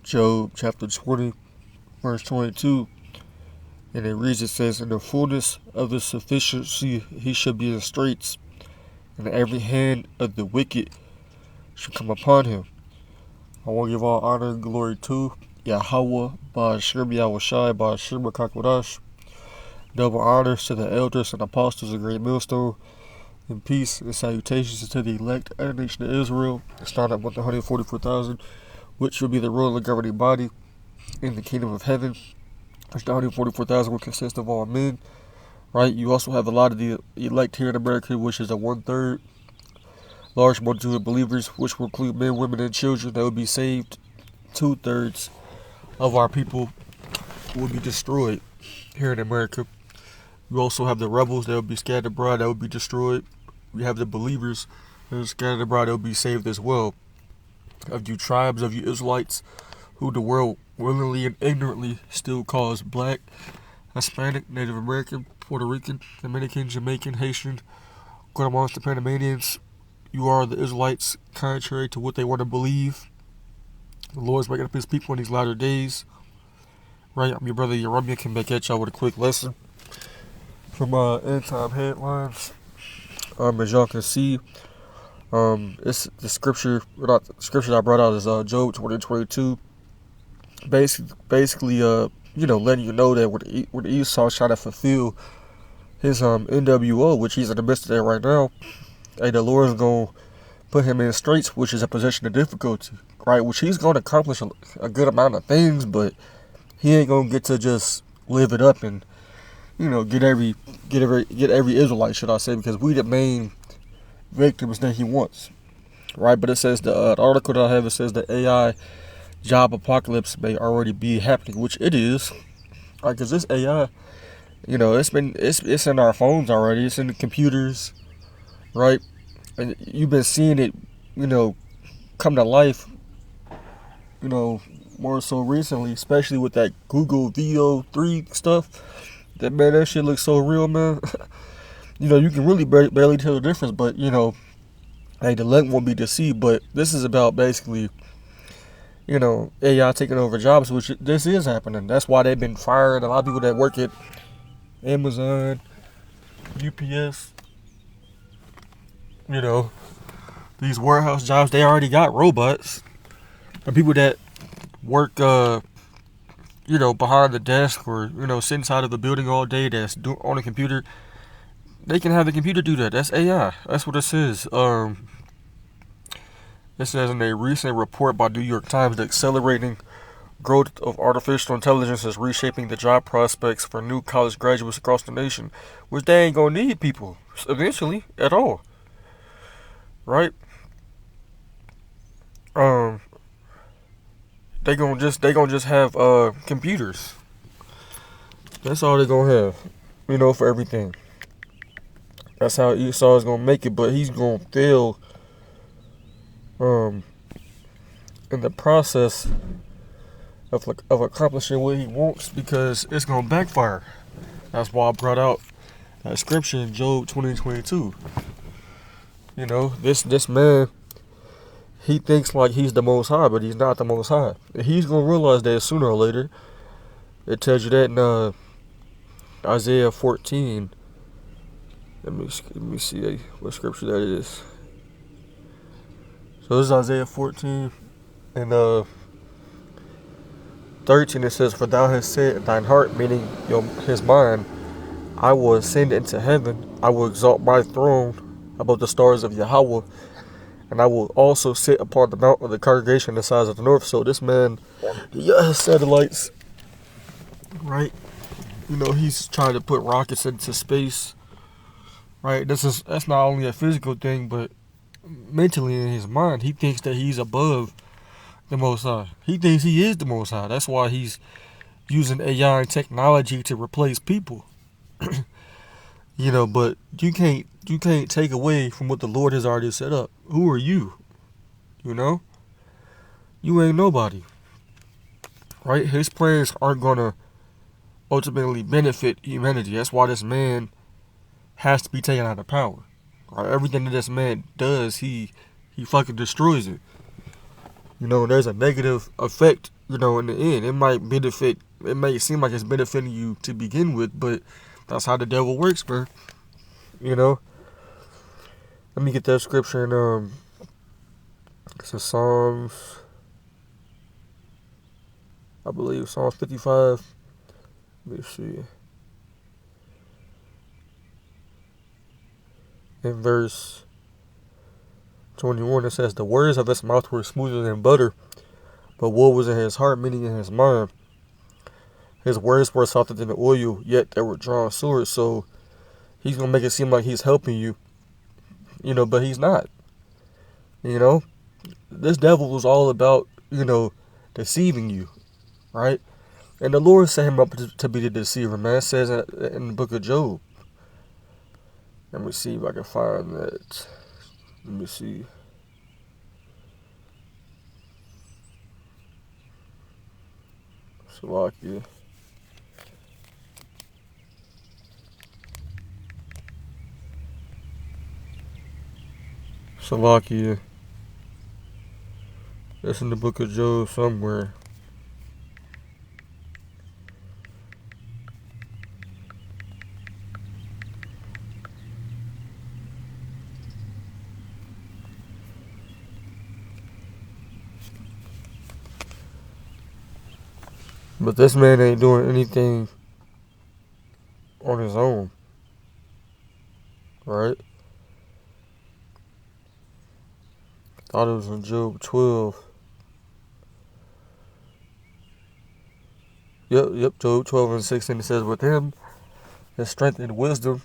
Job chapter 20, verse 22. And it reads, it says, in the fullness of the sufficiency he shall be in straits, and every hand of the wicked shall come upon him. I want to give all honor and glory to Yahweh, Ba'ashem Yahushai, Ba'ashem Kakodash. Double honors to the elders and apostles of Great Millstone, and peace and salutations to the elect and the nation of Israel. Start up with the 144,000, which will be the royal and governing body in the kingdom of heaven. Which the 144,000 will consist of all men, right? You also have a lot of the elect here in America, which is a 1/3 large multitude of believers, which will include men, women, and children that will be saved. 2/3 of our people will be destroyed here in America. We also have the rebels that will be scattered abroad that will be destroyed. We have the believers that are scattered abroad that will be saved as well. Of you tribes, of you Israelites, who the world willingly and ignorantly still calls black, Hispanic, Native American, Puerto Rican, Dominican, Jamaican, Haitian, Guatemalans, the Panamanians, you are the Israelites, contrary to what they want to believe. The Lord's waking up his people in these latter days. Right, I'm your brother Yeremia. Can back at y'all with a quick lesson from end time headlines. As y'all can see, it's the scripture. Not the scripture I brought out is Job 20:22. Basically, letting you know that when Esau trying to fulfill his NWO, which he's in the midst of that right now, and the Lord's gonna put him in straits, which is a position of difficulty, right? Which he's gonna accomplish a good amount of things, but he ain't gonna get to just live it up and get every Israelite, should I say, because we the main victims that he wants, right? But it says the article that I have, it says the AI job apocalypse may already be happening, which it is, right? Because this AI, it's in our phones already, it's in the computers, right? And you've been seeing it, come to life, more so recently, especially with that Google VO3 stuff. That shit looks so real, man. You can really barely tell the difference, but the elect won't be deceived. But this is about basically, AI taking over jobs, which this is happening. That's why they've been firing a lot of people that work at Amazon, UPS. These warehouse jobs, they already got robots. The people that work, behind the desk or, sit inside of the building all day that's on a computer, they can have the computer do that. That's AI. That's what it says. It says in a recent report by New York Times, the accelerating growth of artificial intelligence is reshaping the job prospects for new college graduates across the nation, which they ain't gonna need people eventually at all. Right? They gonna just have computers. That's all they gonna have, for everything. That's how Esau is gonna make it, but he's gonna fail in the process of accomplishing what he wants, because it's gonna backfire. That's why I brought out that scripture in Job 20:22. This man, he thinks like he's the Most High, but he's not the Most High. He's going to realize that sooner or later. It tells you that in Isaiah 14. Let me see what scripture that is. So this is Isaiah 14 and 13. It says, "For thou hast said in thine heart," meaning his mind, "I will ascend into heaven. I will exalt my throne above the stars of Yahweh. And I will also sit upon the mount of the congregation the sides of the north." So this man, he has satellites, right? He's trying to put rockets into space, right? That's not only a physical thing, but mentally in his mind, he thinks that he's above the Most High. He thinks he is the Most High. That's why he's using AI and technology to replace people. But you can't take away from what the Lord has already set up. Who are you? You ain't nobody. Right? His plans aren't gonna ultimately benefit humanity. That's why this man has to be taken out of power. Right? Everything that this man does, he fucking destroys it. There's a negative effect in the end, it may seem like it's benefiting you to begin with, but that's how the devil works, bro. You know? Let me get that scripture in, it's in Psalms, I believe, Psalms 55. Let me see. In verse 21, it says, "The words of his mouth were smoother than butter, but what was in his heart, meaning in his mind. His words were softer than the oil, yet they were drawn swords." So he's going to make it seem like he's helping you, but he's not. This devil was all about, deceiving you, right? And the Lord set him up to be the deceiver, man. It says in the book of Job. Let me see if I can find that. Let me see. Slovakia. That's in the book of Job somewhere. But this man ain't doing anything on his own, right? Thought it was in Job 12. Yep, Job 12 and 16. It says, "With him, his strength and wisdom,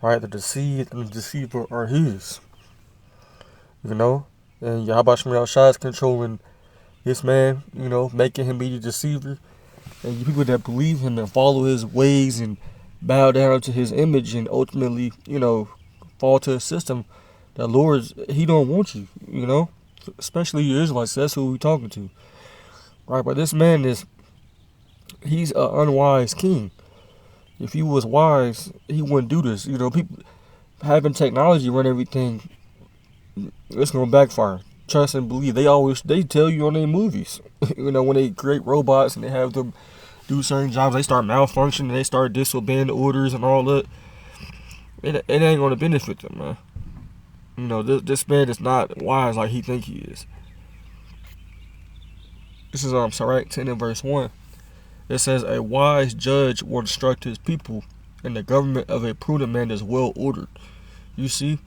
right? The deceived and the deceiver are his." And Yahweh Shemel Shah is controlling this man, making him be the deceiver. And you people that believe him and follow his ways and bow down to his image and ultimately, fall to his system, the Lord, he don't want you, especially you Israelites. That's who we're talking to, right? But this man he's an unwise king. If he was wise, he wouldn't do this. People having technology run everything, it's gonna backfire. Trust and believe. They tell you on their movies, when they create robots and they have them do certain jobs, they start malfunctioning, they start disobeying the orders and all that. It ain't gonna benefit them, man. This man is not wise like he think he is. This is Sirach 10 and verse 1. It says, "A wise judge will instruct his people, and the government of a prudent man is well ordered." You see?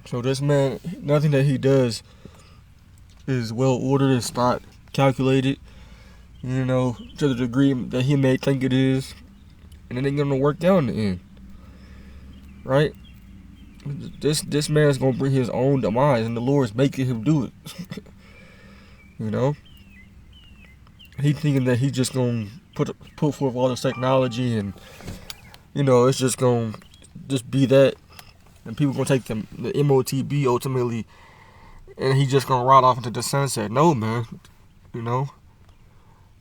So this man, nothing that he does is well ordered. It's not calculated, to the degree that he may think it is. And it ain't gonna work out in the end. Right? This man's gonna bring his own demise, and the Lord's making him do it. He thinking that he's just gonna put forth all this technology, and it's just gonna be that, and people gonna take the MOTB ultimately, and he just gonna ride off into the sunset. No, man.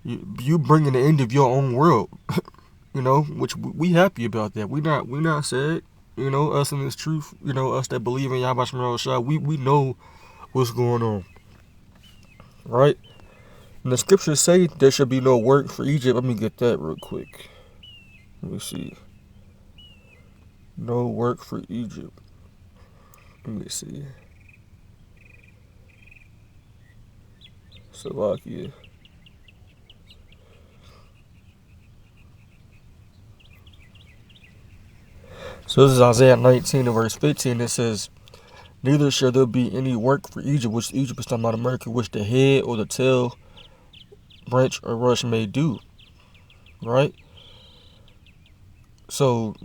You bringing the end of your own world. Which we happy about that. We not sad. Us in this truth. Us that believe in Yahweh Shemel Shah. We know what's going on, right? And the scriptures say there should be no work for Egypt. Let me get that real quick. Let me see. No work for Egypt. Let me see. Slovakia. So this is Isaiah 19 and verse 15. It says, "Neither shall there be any work for Egypt," which Egypt is talking about America, "which the head or the tail, branch or rush may do." Right? So,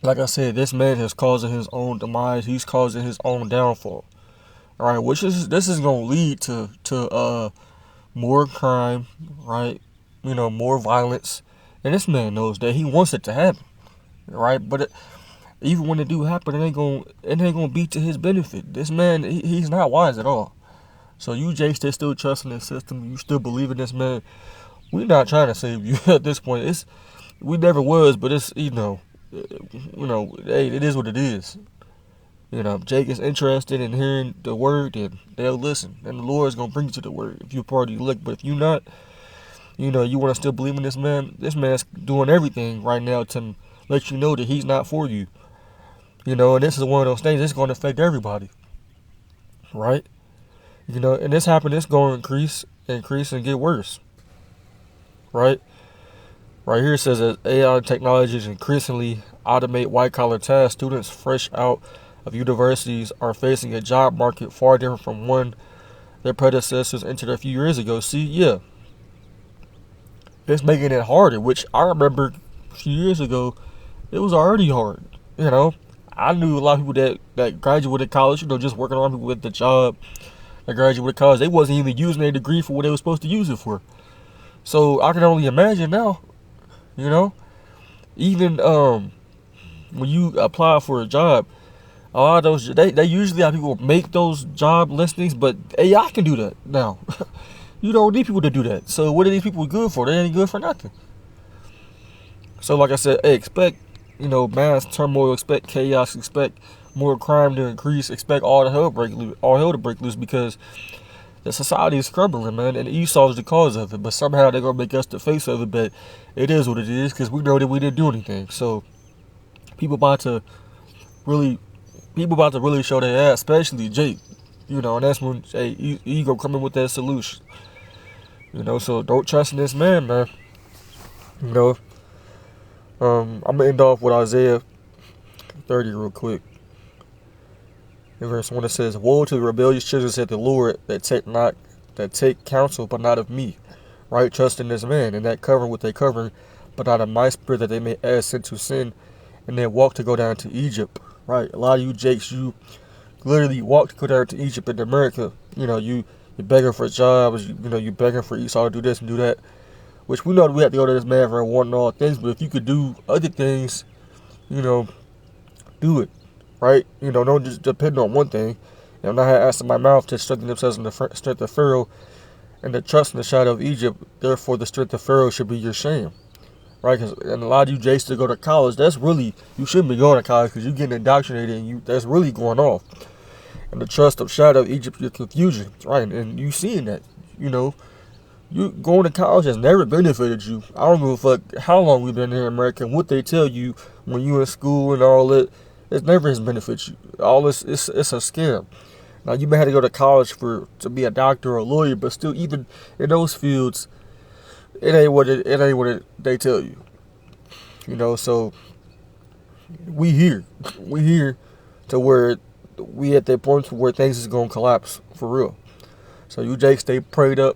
like I said, this man is causing his own demise. He's causing his own downfall. Alright, this is gonna lead to more crime, right? More violence. And this man knows that. He wants it to happen. Right? But even when it do happen, it ain't gonna be to his benefit. This man, he's not wise at all. So you Jakes that still trusting this system, you still believe in this man, we're not trying to save you at this point. We never was, but it's hey, it is what it is. If Jake is interested in hearing the word, then they'll listen. And the Lord is going to bring you to the word if you're part of the elect. But if you're not, you want to still believe in this man's doing everything right now to let you know that he's not for you. And this is one of those things that's going to affect everybody. Right? And this happened, it's going to increase and get worse. Right? Right here it says that AI technologies increasingly automate white-collar tasks. Students fresh out of universities are facing a job market far different from one their predecessors entered a few years ago. See, yeah. It's making it harder, which I remember a few years ago, it was already hard. I knew a lot of people that graduated college, just working on people with the job that graduated college. They wasn't even using their degree for what they were supposed to use it for. So I can only imagine now, even when you apply for a job, a lot of those, they usually have people make those job listings, but AI can do that now. You don't need people to do that. So what are these people good for? They ain't good for nothing. So like I said, hey, expect, mass turmoil, expect chaos, expect more crime to increase, expect all hell to break loose because the society is crumbling, man, and Esau is the cause of it. But somehow they're gonna make us the face of it. But it is what it is because we know that we didn't do anything. So people about to really show their ass, especially Jake. And that's when ego coming with that solution. So don't trust in this man. I'm gonna end off with Isaiah 30 real quick. In verse 1 it says, "Woe to the rebellious children, said the Lord, that take counsel, but not of me, right? Trust in this man, and that covering with a covering, but not of my spirit, that they may add sin to sin, and then walk to go down to Egypt." Right? A lot of you Jakes, you literally walk to go down to Egypt in America. You're begging for jobs. You're begging for Esau to do this and do that. Which we know that we have to go to this man for wanting all things. But if you could do other things, do it. Right? Don't just depend on one thing. And I had asked in my mouth to strengthen themselves in the strength of Pharaoh and to trust in the shadow of Egypt. Therefore, the strength of Pharaoh should be your shame. Right? And a lot of you Jakes to go to college, that's really, you shouldn't be going to college because you're getting indoctrinated and that's really going off. And the trust of shadow of Egypt, your confusion. Right? And you seeing that, you going to college has never benefited you. I don't give a fuck how long we've been here in America and what they tell you when you in school and all that. It never has benefited you. All this, it's a scam. Now you may have to go to college to be a doctor or a lawyer, but still, even in those fields, it ain't what they tell you. So we here to where we at that point where things is gonna collapse for real. So you Jake, stay prayed up.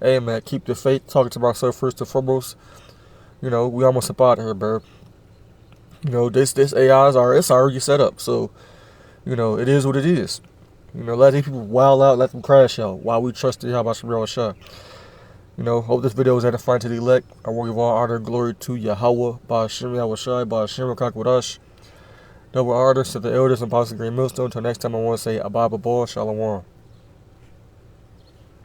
Hey man, keep the faith. Talking to myself first and foremost. We almost up out of here, bro. This AI it's already set up. So, it is what it is. Let these people wild out, let them crash out while we trust in Yahweh Shem Shah. Hope this video was edifying to the elect. I want to give all honor and glory to Yahweh, Ba'ashem Yahweh Shai, Ba'ashem Kakwadash. Double honors to the elders and Apostle Green Millstone. Until next time, I want to say Abba Ball, Shalom.